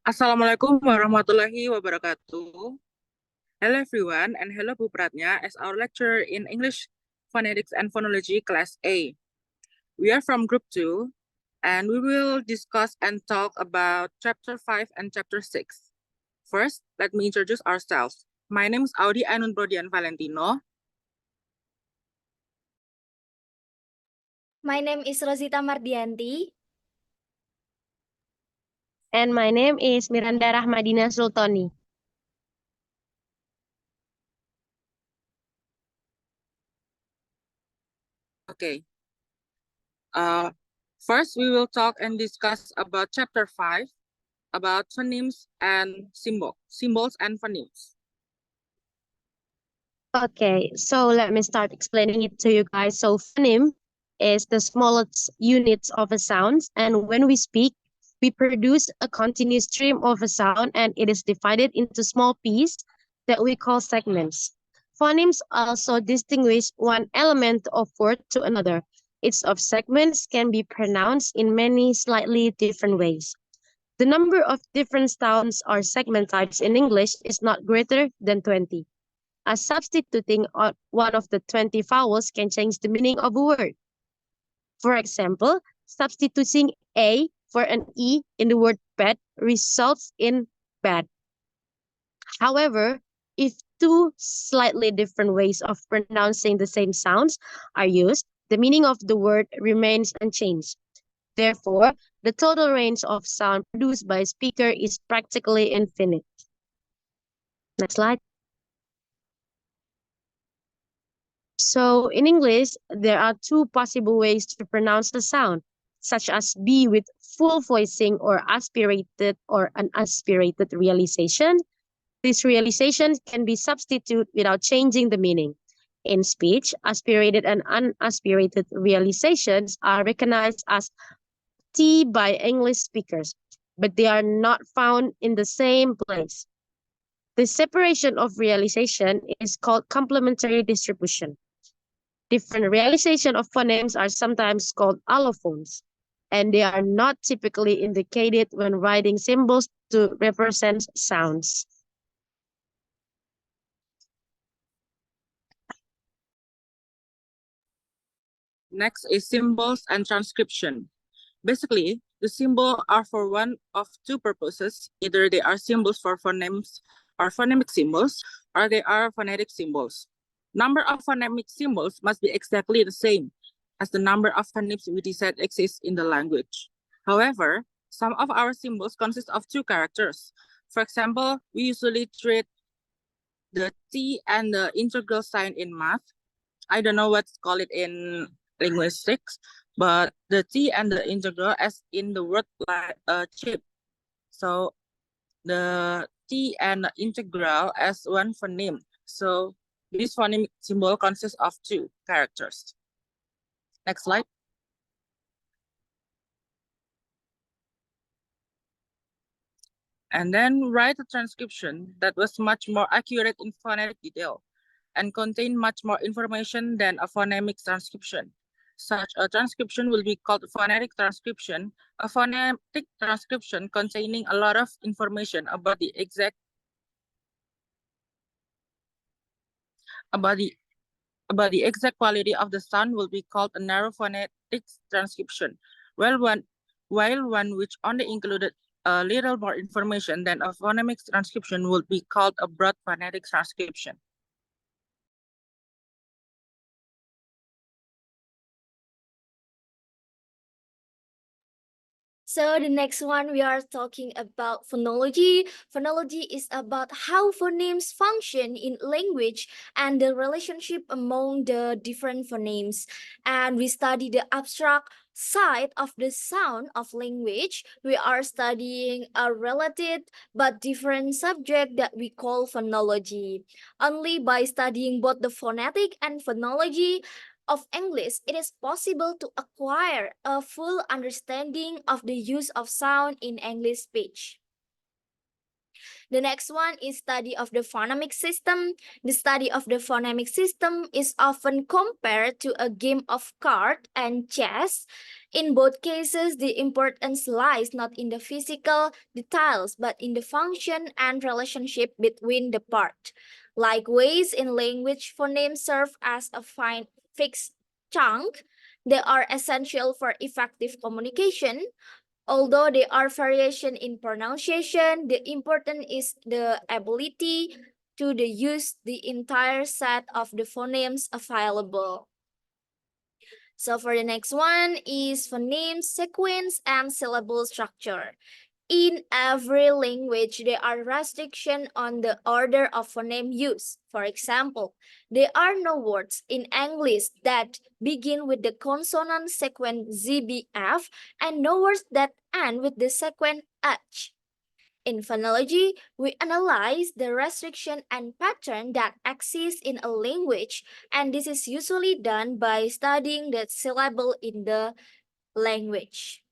Assalamualaikum warahmatullahi wabarakatuh. Hello everyone and hello Bu Pratnya as our lecturer in English Phonetics and Phonology Class A. We are from Group 2 and we will discuss and talk about Chapter 5 and Chapter 6. First, let me introduce ourselves. My name is Audi Ainun Prodian Valentino. My name is Rozita Mardiyanti. And my name is Miranda Rachmadina Sultoni. Okay. First, we will talk and discuss about Chapter 5, about phonemes and symbols and phonemes. Okay, so let me start explaining it to you guys. So phoneme is the smallest units of a sound, and when we speak, we produce a continuous stream of a sound, and it is divided into small pieces that we call segments. Phonemes also distinguish one element of word to another. Each of segments can be pronounced in many slightly different ways. The number of different sounds or segment types in English is not greater than 20. Substituting one of the 20 vowels can change the meaning of a word. For example, substituting A for an E in the word bed results in bad. However, if two slightly different ways of pronouncing the same sounds are used, the meaning of the word remains unchanged. Therefore, the total range of sound produced by a speaker is practically infinite. Next slide. So in English, there are two possible ways to pronounce the sound, such as B with full voicing or aspirated or unaspirated realization. This realization can be substituted without changing the meaning. In speech, aspirated and unaspirated realizations are recognized as T by English speakers, but they are not found in the same place. The separation of realization is called complementary distribution. Different realization of phonemes are sometimes called allophones, and they are not typically indicated when writing symbols to represent sounds. Next is symbols and transcription. Basically, the symbols are for one of two purposes. Either they are symbols for phonemes or phonemic symbols, or they are phonetic symbols. Number of phonemic symbols must be exactly the same as the number of phonemes we decide exist in the language. However, some of our symbols consist of two characters. For example, we usually treat the T and the integral sign in math. I don't know what's called it in linguistics, but the T and the integral as in the word like chip. So the T and the integral as one phoneme. So this phonemic symbol consists of two characters. Next slide. And then write a transcription that was much more accurate in phonetic detail and contain much more information than a phonemic transcription. Such a transcription will be called phonetic transcription. A phonetic transcription containing a lot of information about the exact quality of the sound will be called a narrow phonetic transcription, while one which only included a little more information than a phonemic transcription would be called a broad phonetic transcription. So the next one we are talking about phonology. Phonology is about how phonemes function in language and the relationship among the different phonemes. And we study the abstract side of the sound of language. We are studying a related but different subject that we call phonology. Only by studying both the phonetic and phonology of English, it is possible to acquire a full understanding of the use of sound in English speech. The next one is study of the phonemic system. The study of the phonemic system is often compared to a game of card and chess. In both cases, the importance lies not in the physical details, but in the function and relationship between the part. Likewise, in language, phonemes serve as a fixed chunk. They are essential for effective communication. Although there are variation in pronunciation, the important is the ability to use the entire set of the phonemes available. So for the next one is phoneme sequence and syllable structure. In every language, there are restrictions on the order of phoneme use. For example, there are no words in English that begin with the consonant sequence ZBF and no words that end with the sequence H. In phonology, we analyze the restriction and pattern that exist in a language, and this is usually done by studying the syllable in the language.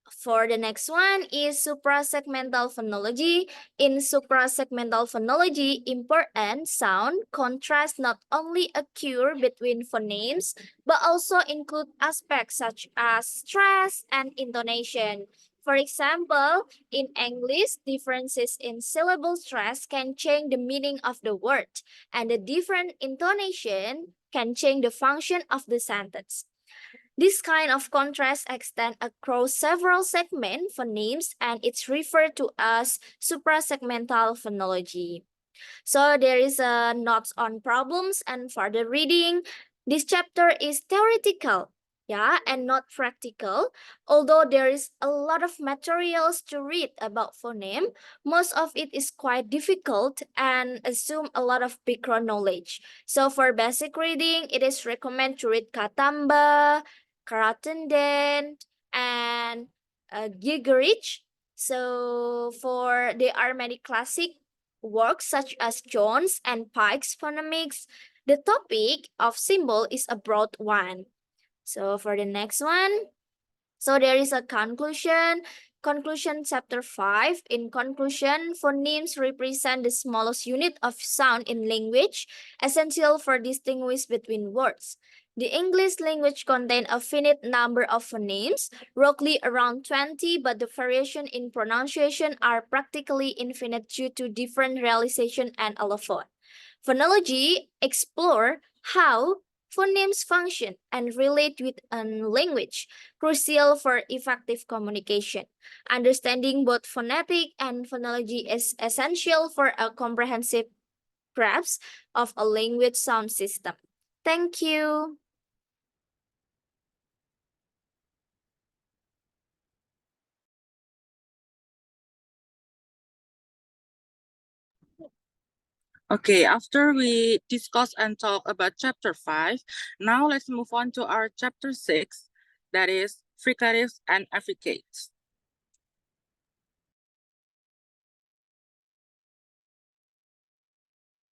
For the next one is suprasegmental phonology. In suprasegmental phonology, important sound contrast not only occur between phonemes, but also include aspects such as stress and intonation. For example, in English, differences in syllable stress can change the meaning of the word, and the different intonation can change the function of the sentence. This kind of contrast extends across several segment phonemes and it's referred to as suprasegmental phonology. So there is a notes on problems and further reading. This chapter is theoretical, yeah, and not practical. Although there is a lot of materials to read about phoneme, most of it is quite difficult and assume a lot of background knowledge. So for basic reading, it is recommended to read Katamba, Karatenden, and Gigerich. So for there are many classic works such as Jones and Pike's phonemics. The topic of symbol is a broad one. So for the next one, so there is a conclusion. Conclusion chapter 5. In conclusion, phonemes represent the smallest unit of sound in language, essential for distinguish between words. The English language contains a finite number of phonemes, roughly around 20, but the variation in pronunciation are practically infinite due to different realization and allophone. Phonology explore how phonemes function and relate with a language, crucial for effective communication. Understanding both phonetic and phonology is essential for a comprehensive grasp of a language sound system. Thank you. Okay, after we discuss and talk about chapter 5, now let's move on to our chapter 6, that is fricatives and affricates.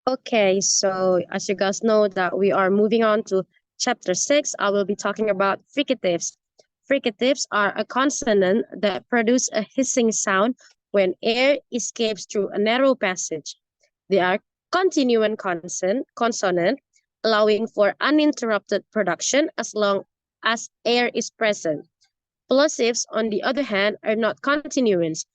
Okay, so as you guys know that we are moving on to chapter 6, I will be talking about fricatives. Fricatives are a consonant that produce a hissing sound when air escapes through a narrow passage. They are continuant consonant, allowing for uninterrupted production as long as air is present. Plosives, on the other hand, are not continuants.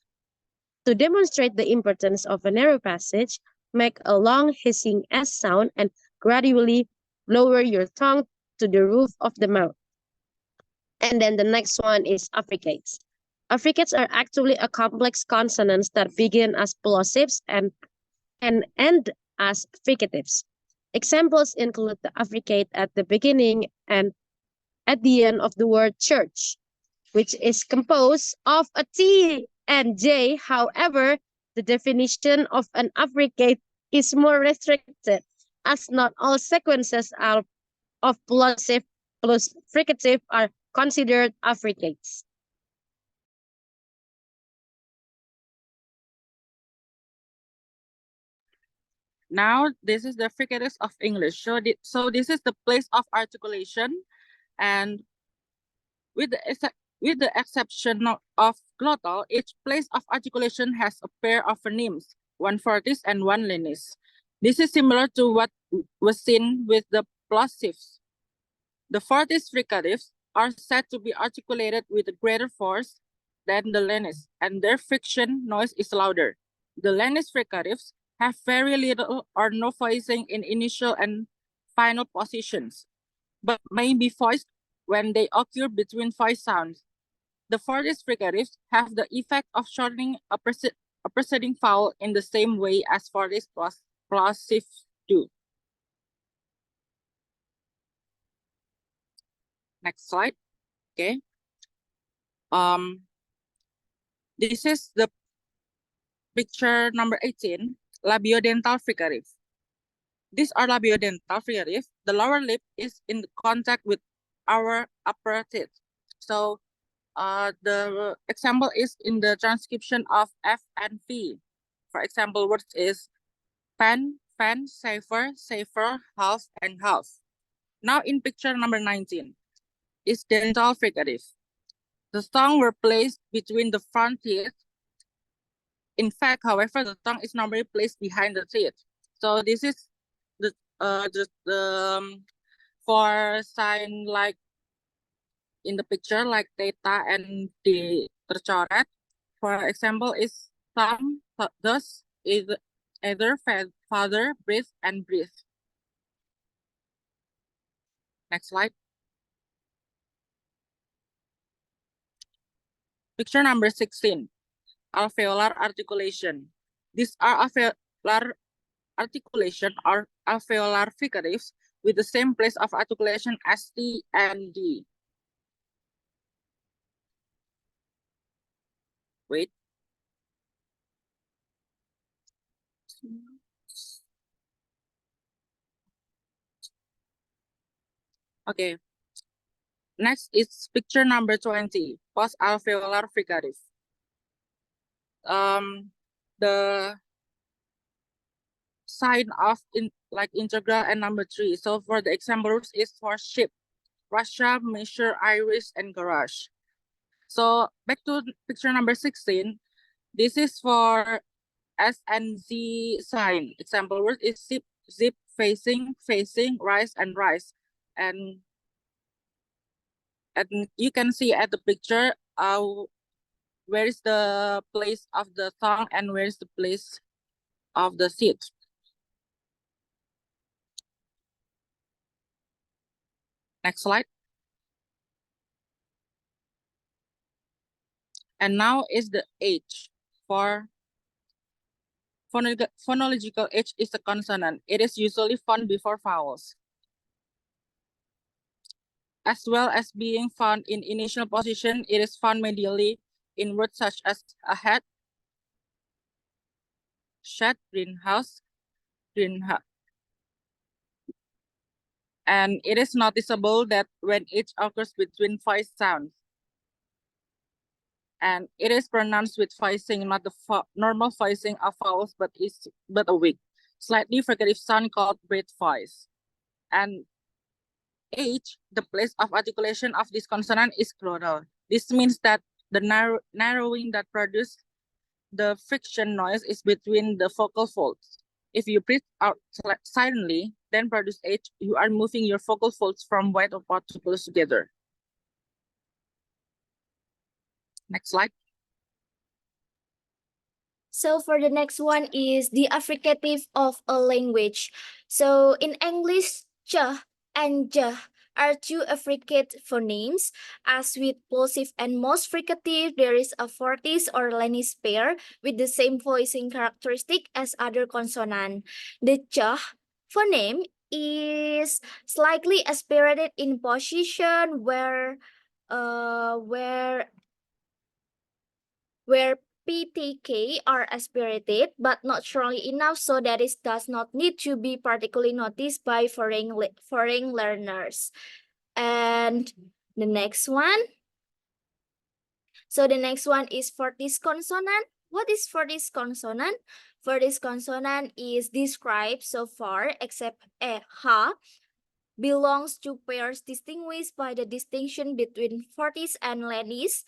To demonstrate the importance of a narrow passage, make a long hissing S sound and gradually lower your tongue to the roof of the mouth. And then the next one is affricates. Affricates are actually a complex consonants that begin as plosives and end as fricatives. Examples include the affricate at the beginning and at the end of the word church, which is composed of a T and J. However, the definition of an affricate is more restricted, as not all sequences of plosive plus fricative are considered affricates. Now, this is the fricatives of English. So this is the place of articulation, and with the exception of glottal, each place of articulation has a pair of phonemes, one fortis and one lenis. This is similar to what was seen with the plosives. The fortis fricatives are said to be articulated with a greater force than the lenis, and their friction noise is louder. The lenis fricatives have very little or no voicing in initial and final positions, but may be voiced when they occur between voice sounds. The fortis fricatives have the effect of shortening a preceding vowel in the same way as fortis plosives do. Next slide. Okay. This is the picture number 18, labiodental fricative. These are labiodental fricative. The lower lip is in contact with our upper teeth. So the example is in the transcription of F and V. For example, words is fan, fan, safer, safer, half, and half. Now in picture number 19 is dental fricative. The tongue were placed between the front teeth. In fact, however, the tongue is normally placed behind the teeth. So this is the for sign like in the picture, like theta and the tercoret. For example, is thumb, thus either father, breathe, and breathe. Next slide. Picture number 16, alveolar articulation. These are alveolar articulation or alveolar fricatives with the same place of articulation as T and D. Wait. Okay. Next is picture number 20, post-alveolar fricative. The sign of integral and number 3. So for the examples is for ship, Russia, measure, iris, and garage. So back to picture number 16. This is for S and Z sign. Example word is zip, zip, facing, facing, rise, and rise. And you can see at the picture where is the place of the tongue and where is the place of the seat. Next slide. And now is the H. For phonological H is a consonant. It is usually found before vowels, as well as being found in initial position. It is found medially in words such as ahead, shed, greenhouse, greenhouse. And it is noticeable that when H occurs between voice sounds, and it is pronounced with voicing, not the normal voicing of vowels, but a weak, slightly fricative sound called breath voice. And H, the place of articulation of this consonant is glottal. This means that the narrowing that produces the friction noise is between the vocal folds. If you breathe out silently, then produce H, you are moving your vocal folds from wide apart to close together. Next slide. So for the next one is the affricative of a language. So in English, ch and j are two affricate phonemes. As with plosive and most fricative, there is a fortis or lenis pair with the same voicing characteristic as other consonant. The ch phoneme is slightly aspirated in position where PTK are aspirated, but not strongly enough so that it does not need to be particularly noticed by foreign learners. And the next one. So the next one is fortis consonant. What is fortis consonant? Fortis consonant is described so far, except ha, belongs to pairs distinguished by the distinction between fortis and lenis.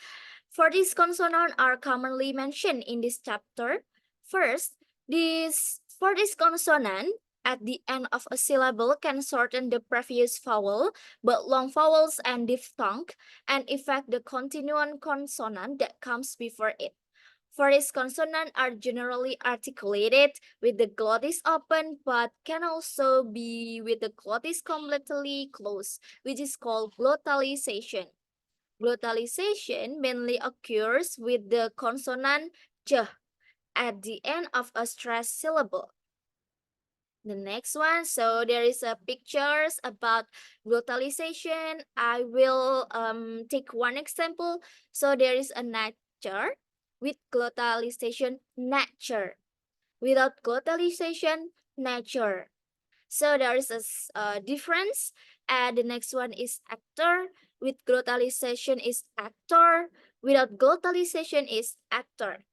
For these consonants are commonly mentioned in this chapter. First, for this consonant at the end of a syllable can shorten the previous vowel, but long vowels and diphthong and affect the continuant consonant that comes before it. For this consonant are generally articulated with the glottis open, but can also be with the glottis completely closed, which is called glottalization. Glottalization mainly occurs with the consonant j at the end of a stressed syllable. The next one, so there is a pictures about glottalization. I will take one example. So there is a nature with glottalization, nature. Without glottalization, nature. So there is a difference. And the next one is actor. With glottalization is actor. Without glottalization is actor.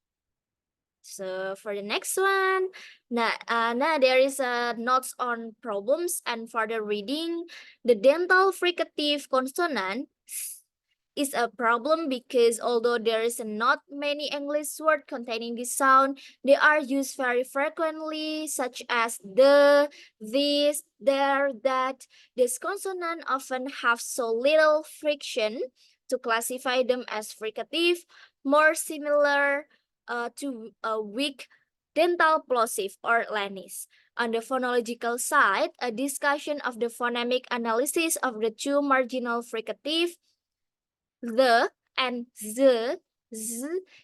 So for the next one, now there is a notes on problems and further reading. The dental fricative consonant is a problem because although there is not many English words containing this sound, they are used very frequently, such as the, this, there, that. This consonant often have so little friction to classify them as fricative, more similar to a weak dental plosive or lanis. On the phonological side, a discussion of the phonemic analysis of the two marginal fricative, the and z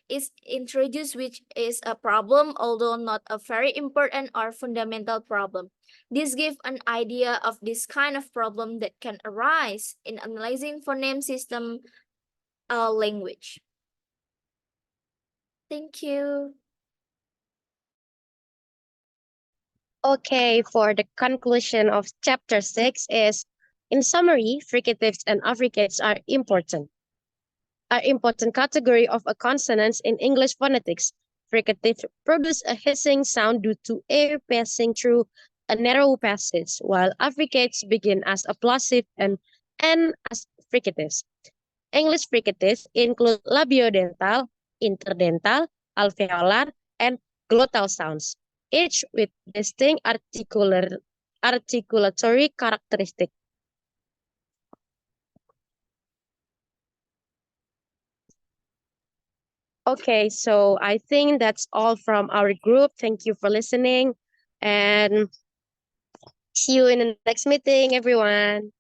is introduced, which is a problem, although not a very important or fundamental problem. This gives an idea of this kind of problem that can arise in analyzing phoneme system language. Thank you. Okay, for the conclusion of chapter 6 is, in summary, fricatives and affricates are important category of a consonants in English phonetics. Fricatives produce a hissing sound due to air passing through a narrow passage, while affricates begin as a plosive and end as fricatives. English fricatives include labiodental, interdental, alveolar, and glottal sounds, each with distinct articulatory characteristics. Okay, so I think that's all from our group. Thank you for listening and see you in the next meeting, everyone.